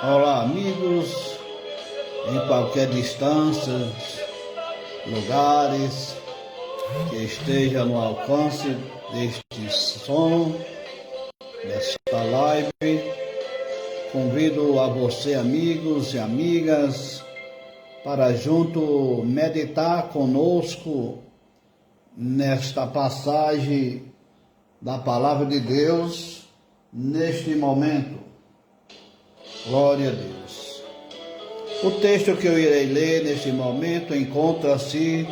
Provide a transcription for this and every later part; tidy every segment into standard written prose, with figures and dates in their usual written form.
Olá, amigos, em qualquer distância, lugares que esteja no alcance deste som, desta live. Convido a você, amigos e amigas, para junto meditar conosco nesta passagem da Palavra de Deus, neste momento. Glória a Deus. O texto que eu irei ler neste momento encontra-se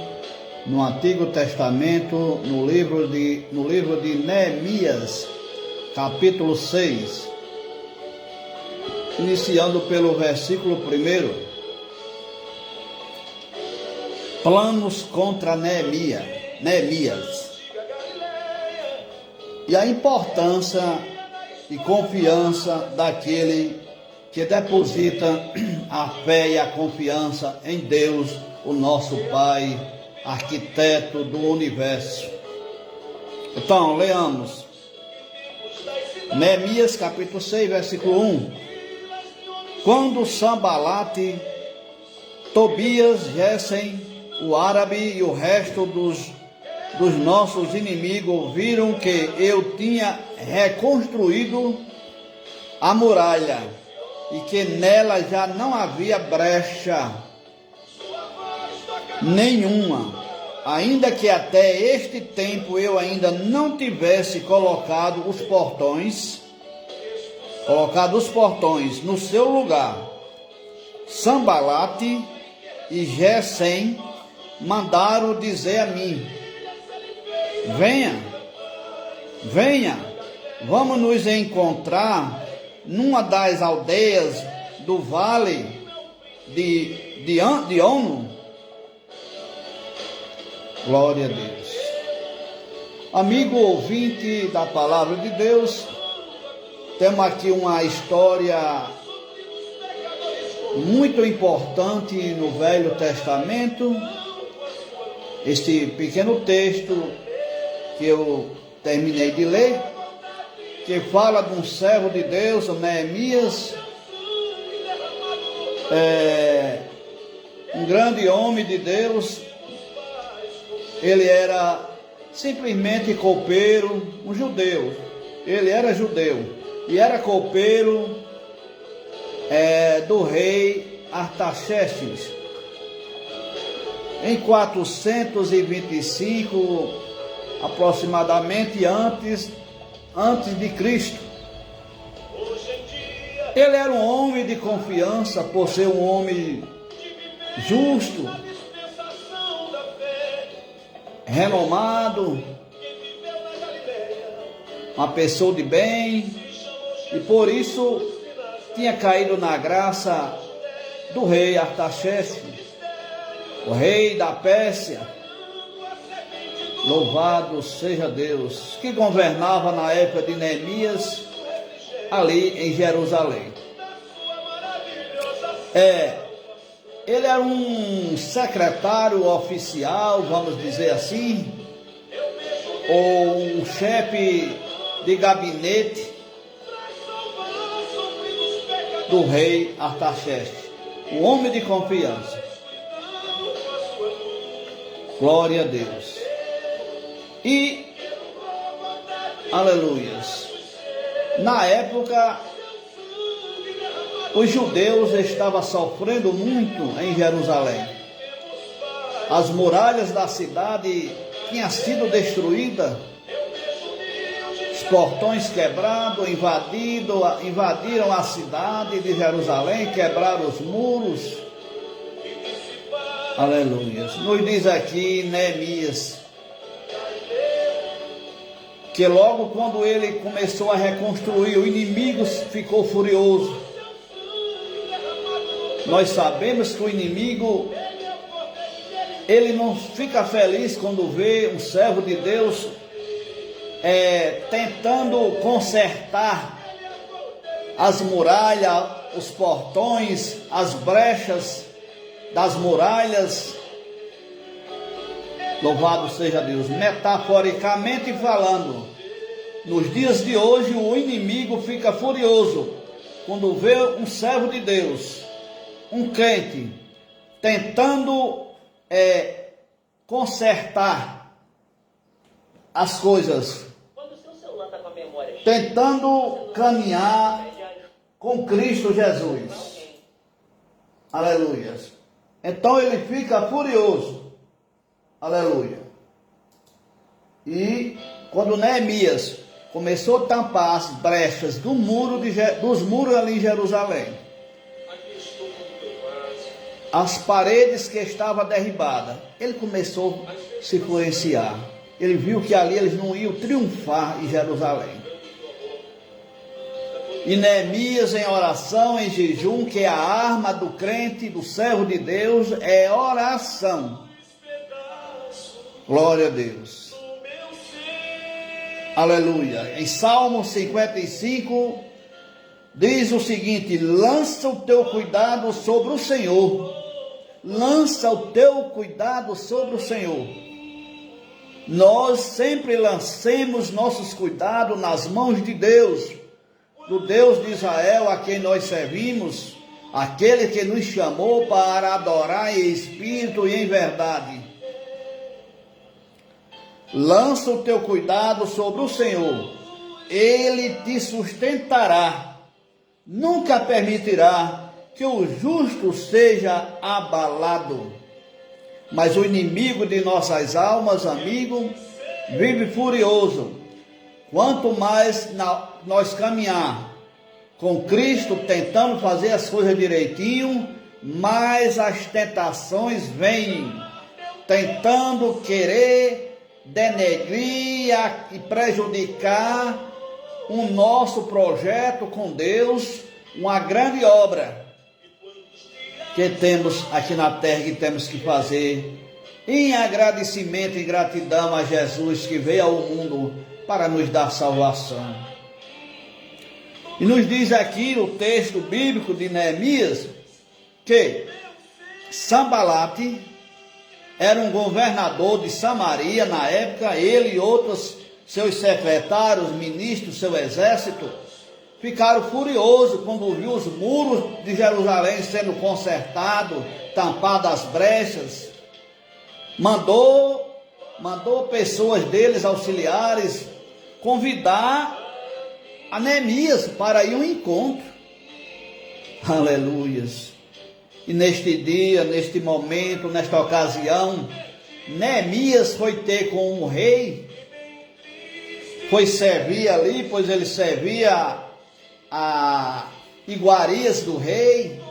no Antigo Testamento, no livro de Neemias, capítulo 6, iniciando pelo versículo 1. Planos contra Neemias. E a importância e confiança daquele que deposita a fé e a confiança em Deus, o nosso Pai, arquiteto do universo. Então, leamos. Neemias capítulo 6, versículo 1. Quando Sambalate, Tobias, Gesem, o árabe e o resto dos nossos inimigos viram que eu tinha reconstruído a muralha e que nela já não havia brecha nenhuma, ainda que até este tempo eu ainda não tivesse colocado os portões no seu lugar. Sambalate e Gesem mandaram dizer a mim: venha, vamos nos encontrar numa das aldeias do vale de Ono. Glória a Deus. Amigo ouvinte da Palavra de Deus, temos aqui uma história muito importante no Velho Testamento. Este pequeno texto que eu terminei de ler, que fala de um servo de Deus, Neemias, um grande homem de Deus. Ele era simplesmente copeiro, um judeu. Ele era judeu e era copeiro do rei Artaxerxes. Em 425, aproximadamente antes de Cristo. Ele era um homem de confiança, por ser um homem justo, renomado, uma pessoa de bem, e por isso tinha caído na graça do rei Artaxerxes, o rei da Pérsia. Louvado seja Deus, que governava na época de Neemias, ali em Jerusalém. Ele era um secretário oficial, vamos dizer assim, ou um chefe de gabinete do rei Artaxerxes, um homem de confiança. Glória a Deus. E, aleluias, na época, os judeus estavam sofrendo muito em Jerusalém. As muralhas da cidade tinham sido destruídas, os portões quebrados, invadiram a cidade de Jerusalém, quebraram os muros. Aleluias. Nos diz aqui Neemias que logo quando ele começou a reconstruir, o inimigo ficou furioso. Nós sabemos que o inimigo, ele não fica feliz quando vê um servo de Deus tentando consertar as muralhas, os portões, as brechas das muralhas. Louvado seja Deus. Metaforicamente falando, nos dias de hoje o inimigo fica furioso quando vê um servo de Deus, um crente, tentando consertar as coisas, tentando caminhar com Cristo Jesus. Aleluia. Então ele fica furioso. Aleluia. E quando Neemias começou a tampar as brechas dos muros ali em Jerusalém, as paredes que estavam derribadas, ele começou a se influenciar. Ele viu que ali eles não iam triunfar em Jerusalém. E Neemias, em oração, em jejum, que é a arma do crente, do servo de Deus, é oração. Glória a Deus. Aleluia. Em Salmo 55, diz o seguinte: lança o teu cuidado sobre o Senhor. Lança o teu cuidado sobre o Senhor. Nós sempre lancemos nossos cuidados nas mãos de Deus, do Deus de Israel, a quem nós servimos, aquele que nos chamou para adorar em espírito e em verdade. Lança o teu cuidado sobre o Senhor, Ele te sustentará, nunca permitirá que o justo seja abalado. Mas o inimigo de nossas almas, amigo, vive furioso. Quanto mais nós caminhar com Cristo, tentando fazer as coisas direitinho, mais as tentações vêm, tentando querer denegrir e prejudicar o nosso projeto com Deus, uma grande obra que temos aqui na terra, que temos que fazer em agradecimento e gratidão a Jesus, que veio ao mundo para nos dar salvação. E nos diz aqui o texto bíblico de Neemias que Sambalate era um governador de Samaria na época. Ele e outros seus secretários, ministros, seu exército, ficaram furiosos quando viu os muros de Jerusalém sendo consertados, tampadas as brechas. Mandou pessoas deles, auxiliares, convidar a Neemias para ir a um encontro. Aleluias. E neste dia, neste momento, nesta ocasião, Neemias foi ter com o rei, foi servir ali, pois ele servia a iguarias do rei,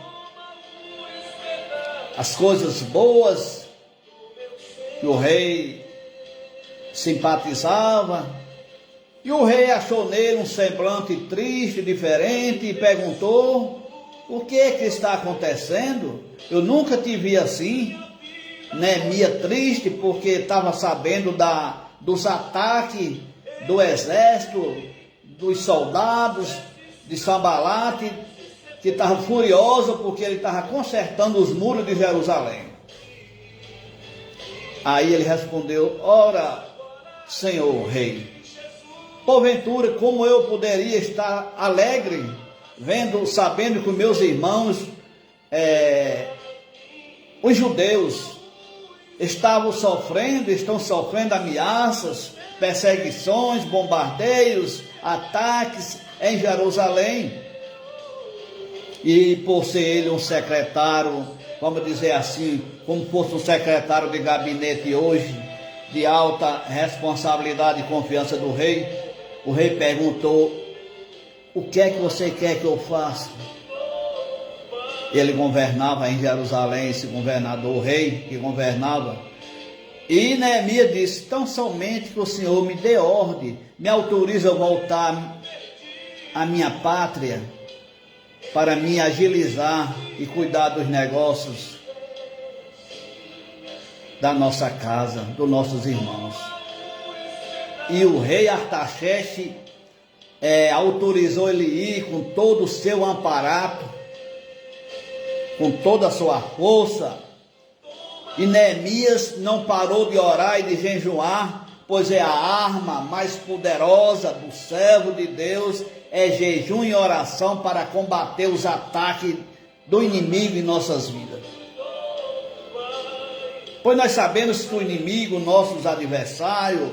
as coisas boas que o rei simpatizava. E o rei achou nele um semblante triste, diferente, e perguntou: o que é que está acontecendo? Eu nunca te vi assim. Neemias triste porque estava sabendo dos ataques do exército, dos soldados de Sambalate, que estava furioso porque ele estava consertando os muros de Jerusalém. Aí ele respondeu: ora, Senhor Rei, porventura como eu poderia estar alegre, sabendo que os meus irmãos, os judeus, estão sofrendo ameaças, perseguições, bombardeios, ataques em Jerusalém. E por ser ele um secretário, vamos dizer assim, como fosse um secretário de gabinete hoje, de alta responsabilidade e confiança do rei, o rei perguntou: o que é que você quer que eu faça? Ele governava em Jerusalém, esse governador, o rei que governava. E Neemias disse: tão somente que o Senhor me dê ordem, me autoriza a voltar à minha pátria, para me agilizar e cuidar dos negócios da nossa casa, dos nossos irmãos. E o rei Artaxerxes autorizou ele ir com todo o seu aparato, com toda a sua força. E Neemias não parou de orar e de jejuar pois é a arma mais poderosa do servo de Deus, é jejum e oração para combater os ataques do inimigo em nossas vidas. Pois nós sabemos que o inimigo, nossos adversários,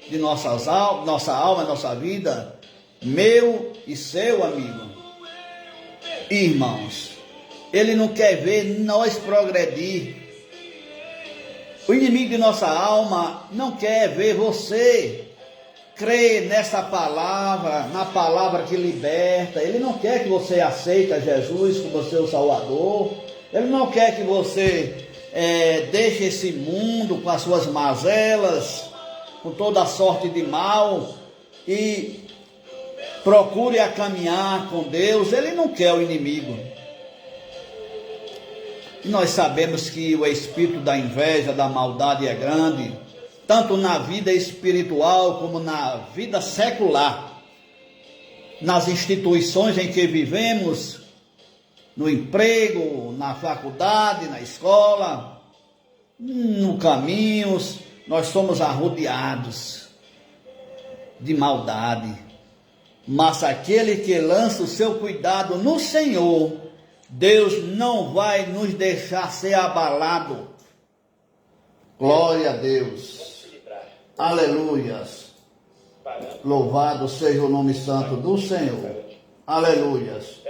de nossa alma, nossa vida, meu e seu amigo, irmãos, ele não quer ver nós progredir. O inimigo de nossa alma não quer ver você crer nessa palavra, na palavra que liberta. Ele não quer que você aceite Jesus como seu Salvador. Ele não quer que você deixe esse mundo com as suas mazelas, com toda a sorte de mal, e procure a caminhar com Deus. Ele não quer o inimigo. E nós sabemos que o espírito da inveja, da maldade é grande, tanto na vida espiritual como na vida secular, nas instituições em que vivemos, no emprego, na faculdade, na escola, no caminho, nós somos arrodeados de maldade. Mas aquele que lança o seu cuidado no Senhor, Deus não vai nos deixar ser abalado. Glória a Deus. Aleluias. Louvado seja o nome santo do Senhor. Aleluias.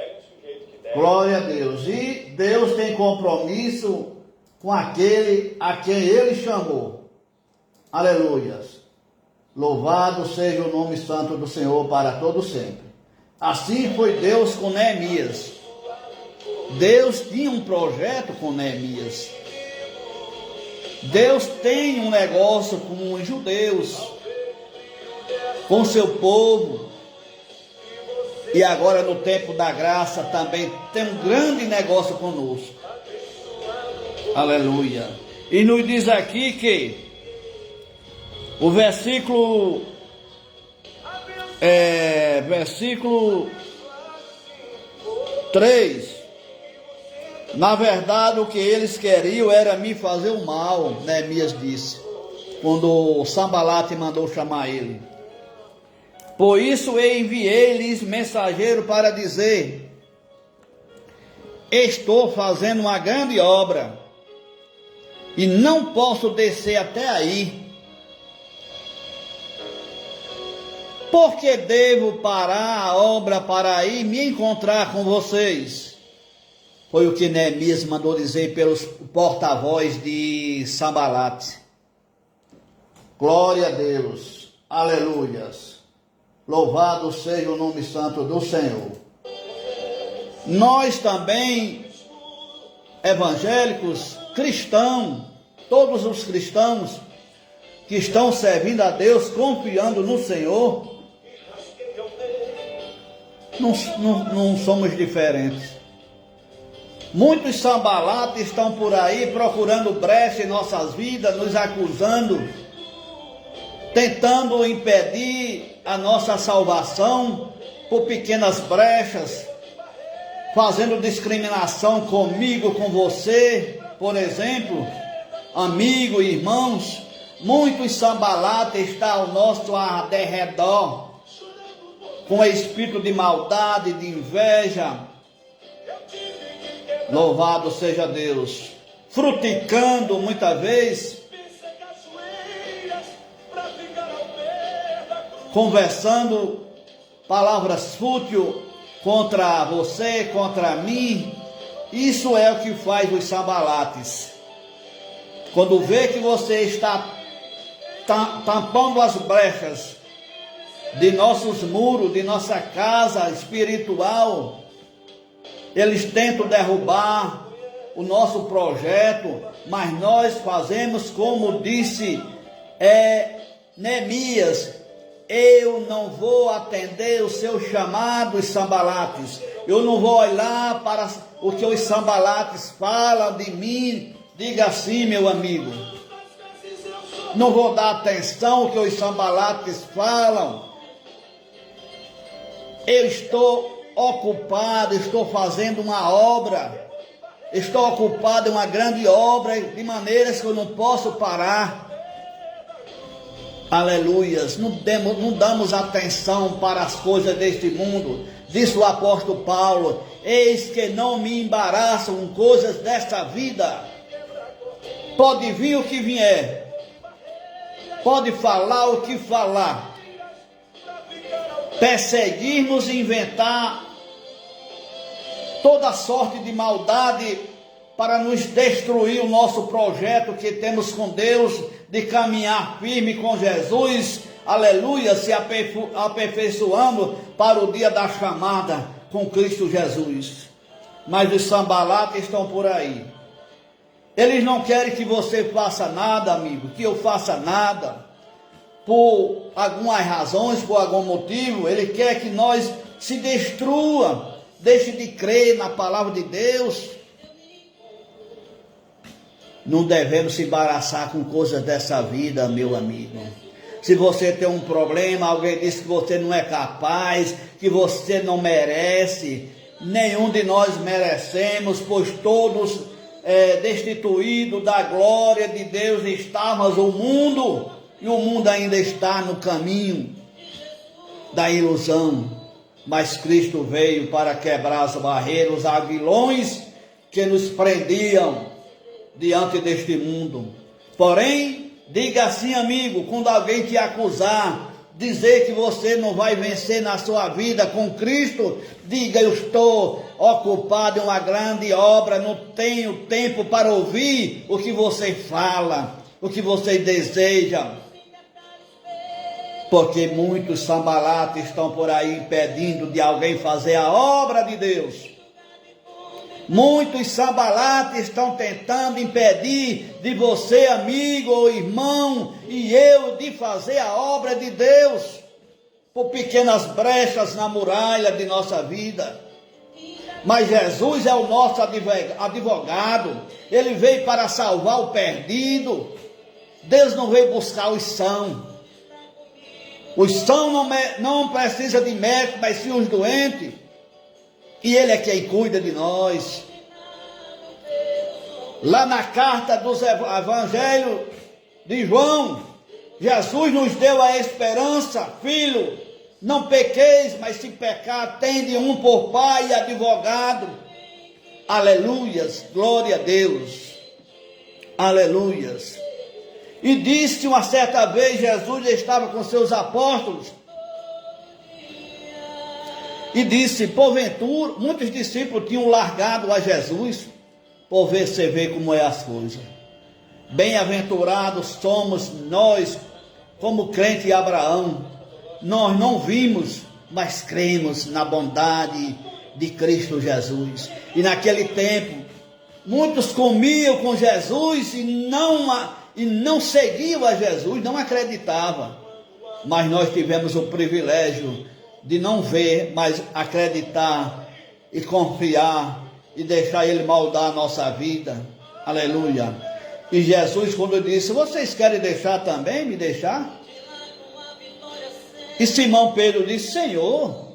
Glória a Deus. E Deus tem compromisso com aquele a quem Ele chamou. Aleluias. Louvado seja o nome santo do Senhor para todo sempre. Assim foi Deus com Neemias. Deus tinha um projeto com Neemias. Deus tem um negócio com os judeus, com seu povo. E agora no tempo da graça também tem um grande negócio conosco. Aleluia. E nos diz aqui que o versículo 3, na verdade o que eles queriam era me fazer o mal, Neemias disse, quando o Sambalate mandou chamar ele. Por isso eu enviei-lhes mensageiro para dizer: estou fazendo uma grande obra e não posso descer até aí. Porque devo parar a obra para ir me encontrar com vocês? Foi o que Neemias mandou dizer pelos porta-voz de Sambalate. Glória a Deus. Aleluias. Louvado seja o nome santo do Senhor. Nós também, evangélicos, cristãos, todos os cristãos que estão servindo a Deus, confiando no Senhor, não somos diferentes. Muitos sambalates estão por aí procurando brecha em nossas vidas, nos acusando, tentando impedir a nossa salvação por pequenas brechas, fazendo discriminação comigo, com você, por exemplo, amigo, irmãos. Muitos sambalates estão ao nosso derredor, com espírito de maldade, de inveja. Louvado seja Deus. Fruticando muitas vezes, conversando palavras fúteis contra você, contra mim. Isso é o que faz os sambalates. Quando vê que você está tampando as brechas de nossos muros, de nossa casa espiritual, eles tentam derrubar o nosso projeto, mas nós fazemos como disse Neemias: eu não vou atender os seus chamados, sambalates. Eu não vou olhar para o que os sambalates falam de mim. Diga assim, meu amigo. Não vou dar atenção ao que os sambalates falam. Eu estou ocupado, estou fazendo uma obra. Estou ocupado em uma grande obra, de maneiras que eu não posso parar. Aleluias, não damos atenção para as coisas deste mundo. Disse o apóstolo Paulo: eis que não me embaraçam coisas desta vida. Pode vir o que vier, pode falar o que falar, perseguir-nos e inventar toda sorte de maldade para nos destruir o nosso projeto que temos com Deus, de caminhar firme com Jesus, aleluia, se aperfeiçoando para o dia da chamada com Cristo Jesus. Mas os sambalates estão por aí. Eles não querem que você faça nada, amigo, que eu faça nada, por algumas razões, por algum motivo. Ele quer que nós se destrua, deixe de crer na palavra de Deus. Não devemos se embaraçar com coisas dessa vida, meu amigo. Se você tem um problema, alguém diz que você não é capaz, que você não merece, nenhum de nós merecemos, pois todos destituídos da glória de Deus estávamos o mundo, e o mundo ainda está no caminho da ilusão. Mas Cristo veio para quebrar as barreiras, os aguilhões que nos prendiam diante deste mundo. Porém, diga assim, amigo, quando alguém te acusar, dizer que você não vai vencer na sua vida com Cristo, diga: eu estou ocupado em uma grande obra, não tenho tempo para ouvir o que você fala, o que você deseja. Porque muitos sambalates estão por aí impedindo de alguém fazer a obra de Deus. Muitos sambalates estão tentando impedir de você, amigo ou irmão, e eu, de fazer a obra de Deus, por pequenas brechas na muralha de nossa vida. Mas Jesus é o nosso advogado. Ele veio para salvar o perdido. Deus não veio buscar os sãos. Os sãos não precisam de médico, mas sim os doentes. E Ele é quem cuida de nós. Lá na carta dos Evangelhos de João, Jesus nos deu a esperança: filho, não pequeis, mas se pecar, tende um por pai e advogado. Aleluias, glória a Deus. Aleluias. E disse uma certa vez, Jesus estava com seus apóstolos, e disse: porventura, muitos discípulos tinham largado a Jesus. Por ver, você vê como é as coisas. Bem-aventurados somos nós, como crente de Abraão. Nós não vimos, mas cremos na bondade de Cristo Jesus. E naquele tempo, muitos comiam com Jesus e não seguiam a Jesus, não acreditavam. Mas nós tivemos o privilégio de não ver, mas acreditar e confiar e deixar Ele moldar a nossa vida. Aleluia. E Jesus, quando disse: vocês querem deixar também, me deixar? E Simão Pedro disse: Senhor,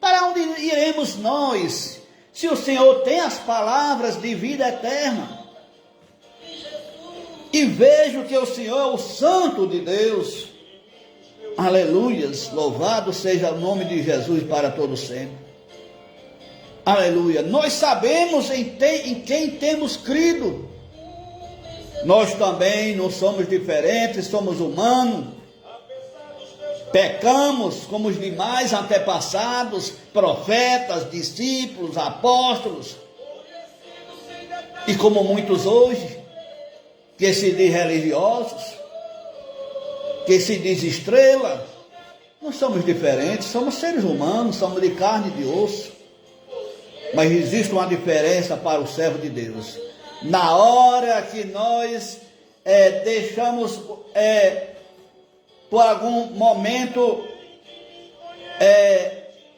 para onde iremos nós, se o Senhor tem as palavras de vida eterna? E vejo que o Senhor é o Santo de Deus. Aleluias, louvado seja o nome de Jesus para todo sempre. Aleluia. Nós sabemos em quem temos crido. Nós também não somos diferentes, somos humanos. Pecamos como os demais antepassados, profetas, discípulos, apóstolos. E como muitos hoje, que se diz religiosos, que se diz estrela, nós somos diferentes, somos seres humanos, somos de carne e de osso. Mas existe uma diferença para o servo de Deus. Na hora que nós deixamos, por algum momento,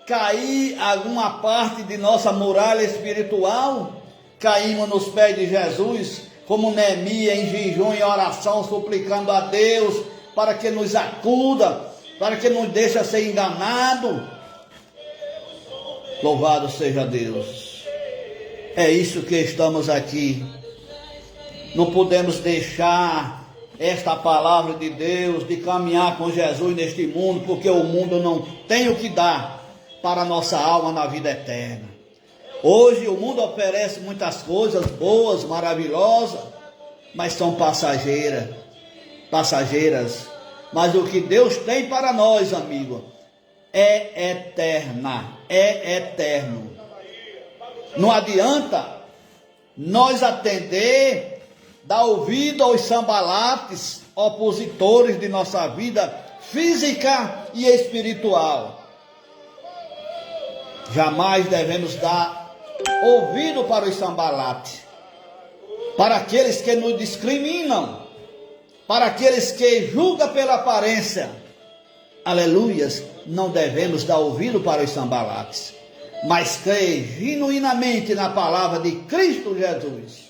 cair alguma parte de nossa muralha espiritual, caímos nos pés de Jesus, como Neemias, em jejum e oração, suplicando a Deus para que nos acuda, para que nos deixe ser enganado. Louvado seja Deus. É isso que estamos aqui. Não podemos deixar esta palavra de Deus, de caminhar com Jesus neste mundo, porque o mundo não tem o que dar para a nossa alma na vida eterna. Hoje o mundo oferece muitas coisas boas, maravilhosas, mas são passageiras. Mas o que Deus tem para nós, amigo, é eterno. Não adianta nós atender, dar ouvido aos sambalates, opositores de nossa vida física e espiritual. Jamais devemos dar ouvido para os sambalates, para aqueles que nos discriminam, para aqueles que julgam pela aparência. Aleluias, não devemos dar ouvido para os sambalates, mas crer genuinamente na palavra de Cristo Jesus.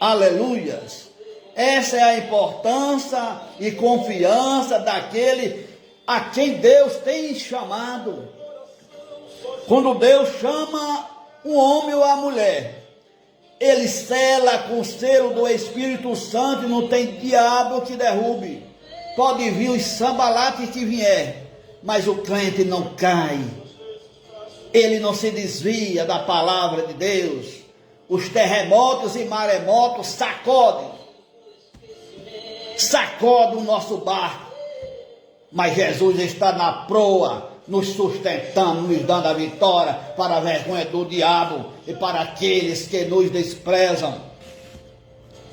Aleluias. Essa é a importância e confiança daquele a quem Deus tem chamado. Quando Deus chama um homem ou a mulher, Ele sela com o selo do Espírito Santo e não tem diabo que derrube. Pode vir os sambalates que vier, mas o crente não cai. Ele não se desvia da palavra de Deus. Os terremotos e maremotos sacodem o nosso barco. Mas Jesus está na proa, nos sustentando, nos dando a vitória para a vergonha do diabo e para aqueles que nos desprezam.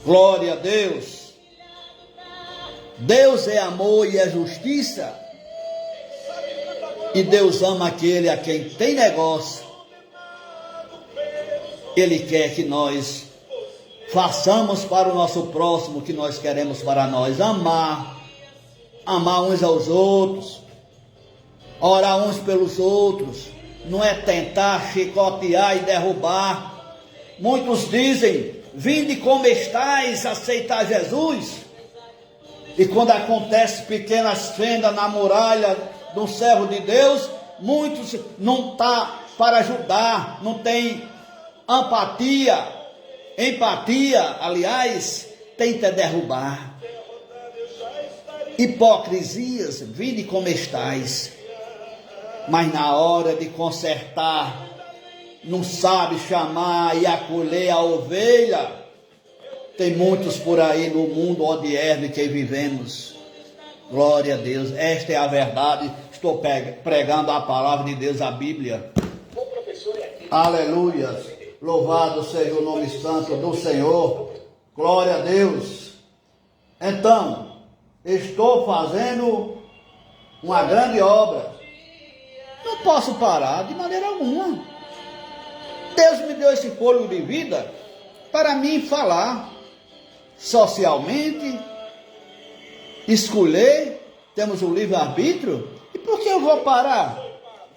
Glória a Deus. Deus é amor e é justiça. E Deus ama aquele a quem tem negócio. Ele quer que nós façamos para o nosso próximo o que nós queremos para nós. Amar uns aos outros, orar uns pelos outros, não é tentar chicotear e derrubar. Muitos dizem: vinde como estais, aceitar Jesus. E quando acontece pequenas fendas na muralha do servo de Deus, muitos não tá para ajudar, não tem empatia, aliás, tenta derrubar. Hipocrisias, vinde como estais. Mas na hora de consertar, não sabe chamar e acolher a ovelha. Tem muitos por aí no mundo odierno que vivemos. Glória a Deus, esta é a verdade. Estou pregando a palavra de Deus, a Bíblia. Aleluia, louvado seja o nome santo do Senhor. Glória a Deus. Então, estou fazendo uma grande obra. Não posso parar de maneira alguma. Deus me deu esse fôlego de vida para mim falar socialmente, escolher, temos o livre-arbítrio. E por que eu vou parar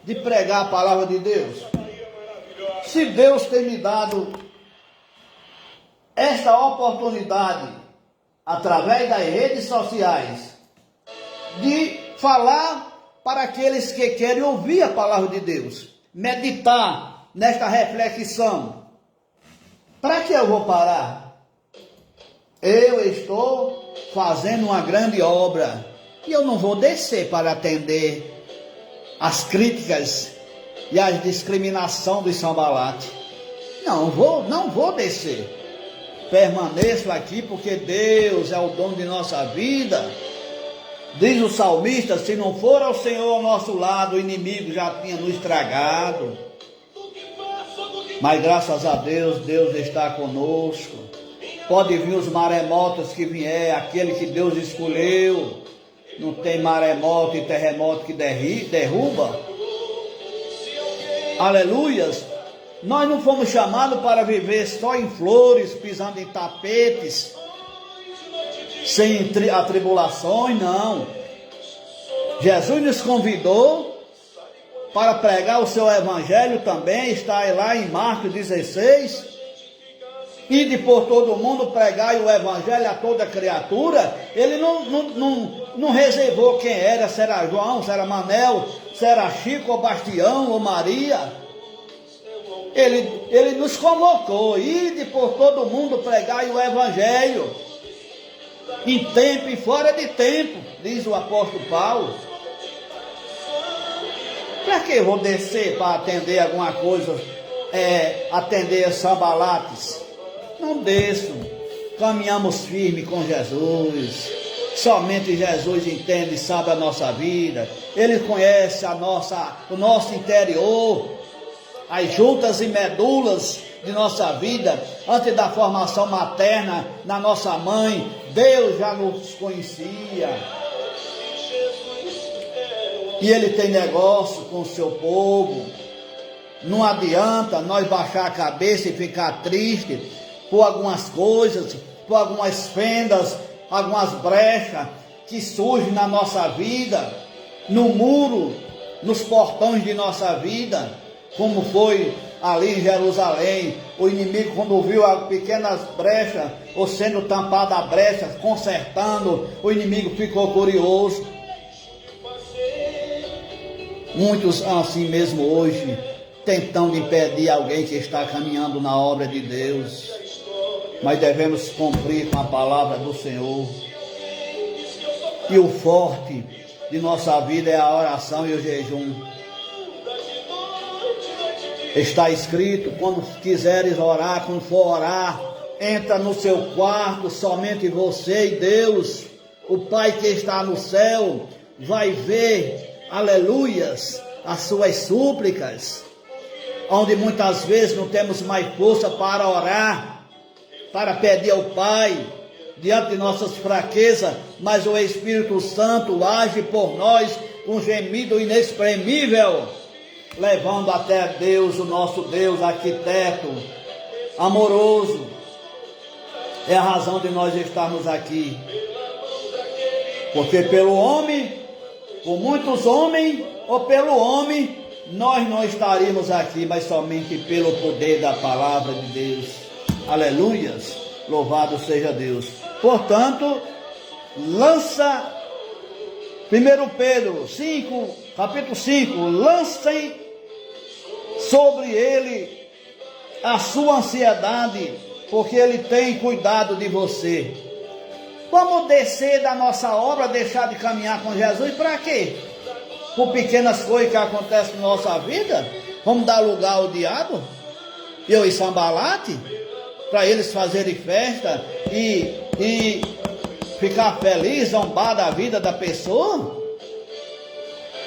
de pregar a palavra de Deus? Se Deus tem me dado esta oportunidade, através das redes sociais, de falar para aqueles que querem ouvir a palavra de Deus, meditar nesta reflexão, para que eu vou parar? Eu estou fazendo uma grande obra e eu não vou descer para atender as críticas e as discriminações dos sambalates. Não vou descer. Permaneço aqui porque Deus é o dono de nossa vida. Diz o salmista: se não for ao Senhor ao nosso lado, o inimigo já tinha nos estragado. Mas graças a Deus, Deus está conosco. Pode vir os maremotos que vier, aquele que Deus escolheu. Não tem maremoto e terremoto que derruba. Aleluias. Nós não fomos chamados para viver só em flores, pisando em tapetes, sem atribulações, não. Jesus nos convidou para pregar o seu evangelho também, está lá em Marcos 16. Ide por todo mundo, pregai o evangelho a toda criatura. Ele não reservou quem era, se era João, se era Manel, se era Chico ou Bastião ou Maria. Ele nos convocou: ide por todo mundo, pregai o evangelho. em tempo e fora de tempo, diz o apóstolo Paulo. Para que eu vou descer para atender alguma coisa, atender Sanbalates? Não desço, caminhamos firme com Jesus. Somente Jesus entende e sabe a nossa vida. Ele conhece o nosso interior, as juntas e medulas de nossa vida. Antes da formação materna na nossa mãe, Deus já nos conhecia. E Ele tem negócio com o seu povo. Não adianta nós baixar a cabeça e ficar triste por algumas coisas, por algumas fendas, algumas brechas que surgem na nossa vida, no muro, nos portões de nossa vida, como foi ali em Jerusalém. O inimigo, quando viu as pequenas brechas, ou sendo tampada a brecha, consertando, o inimigo ficou curioso. Muitos assim mesmo hoje, tentando impedir alguém que está caminhando na obra de Deus. Mas devemos cumprir com a palavra do Senhor. E o forte de nossa vida é a oração e o jejum. Está escrito: quando quiseres orar, quando for orar, entra no seu quarto, somente você e Deus. O Pai que está no céu vai ver, aleluias, as suas súplicas. Onde muitas vezes não temos mais força para orar, para pedir ao Pai, diante de nossas fraquezas, mas o Espírito Santo age por nós com gemido inexprimível, levando até Deus, o nosso Deus, arquiteto, amoroso. É a razão de nós estarmos aqui, porque pelo homem, por muitos homens, ou pelo homem, nós não estaríamos aqui, mas somente pelo poder da palavra de Deus. Aleluias, louvado seja Deus. Portanto, lança, 1 Pedro 5, capítulo 5, lancem sobre ele a sua ansiedade, porque ele tem cuidado de você. Vamos descer da nossa obra, deixar de caminhar com Jesus, para quê? Por pequenas coisas que acontecem na nossa vida? Vamos dar lugar ao diabo? Eu e Sanbalate? Para eles fazerem festa e ficar feliz, zombar da vida da pessoa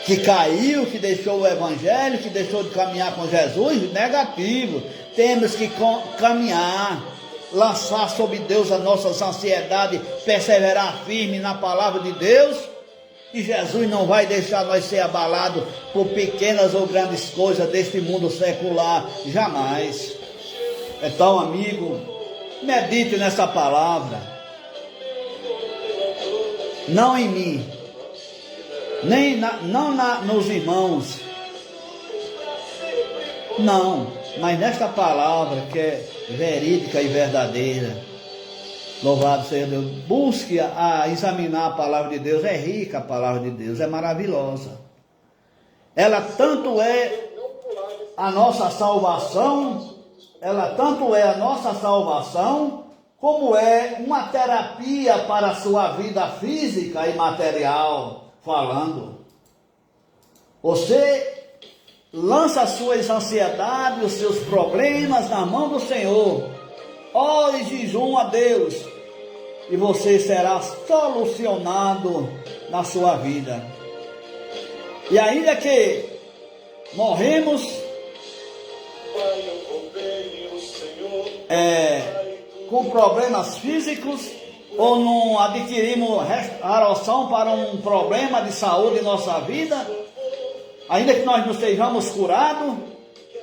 que caiu, que deixou o evangelho, que deixou de caminhar com Jesus? Negativo. Temos que caminhar, lançar sobre Deus as nossas ansiedades, perseverar firme na palavra de Deus, e Jesus não vai deixar nós ser abalados por pequenas ou grandes coisas deste mundo secular, jamais. Então, amigo, medite nessa palavra, não em mim, nem nos irmãos, não, mas nesta palavra que é verídica e verdadeira. Louvado seja Deus. Busque a examinar a palavra de Deus. É rica a palavra de Deus, é maravilhosa. Ela tanto é a nossa salvação, como é uma terapia para a sua vida física e material falando. Você lança as suas ansiedades, os seus problemas na mão do Senhor. Ore e jejum a Deus, e você será solucionado na sua vida. E ainda que morremos com problemas físicos, ou não adquirimos restauração para um problema de saúde em nossa vida, ainda que nós não sejamos curados,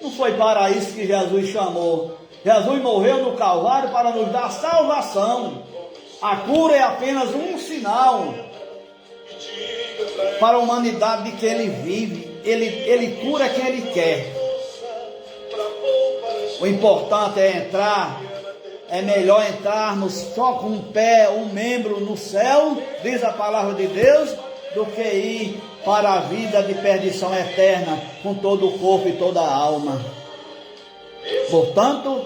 não foi para isso que Jesus chamou. Jesus morreu no Calvário para nos dar salvação. A cura é apenas um sinal para a humanidade de que Ele vive. Ele cura quem Ele quer. O importante é entrar. É melhor entrarmos só com um pé, um membro no céu, diz a palavra de Deus, do que ir para a vida de perdição eterna com todo o corpo e toda a alma. Portanto,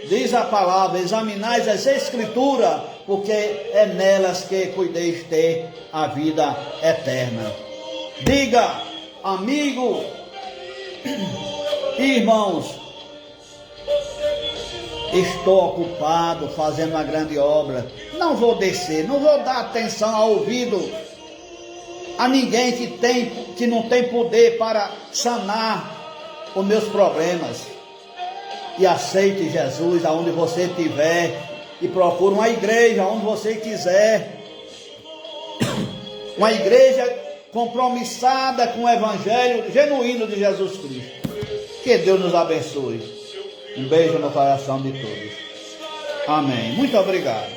Diz a palavra: examinais as escrituras, porque é nelas que cuideis ter a vida eterna. Diga, amigo, irmãos, estou ocupado fazendo uma grande obra, não vou descer, não vou dar atenção ao ouvido a ninguém que não tem poder para sanar os meus problemas. E aceite Jesus aonde você estiver, e procure uma igreja onde você quiser, uma igreja compromissada com o evangelho genuíno de Jesus Cristo. Que Deus nos abençoe. Um beijo no coração de todos. Amém. Muito obrigado.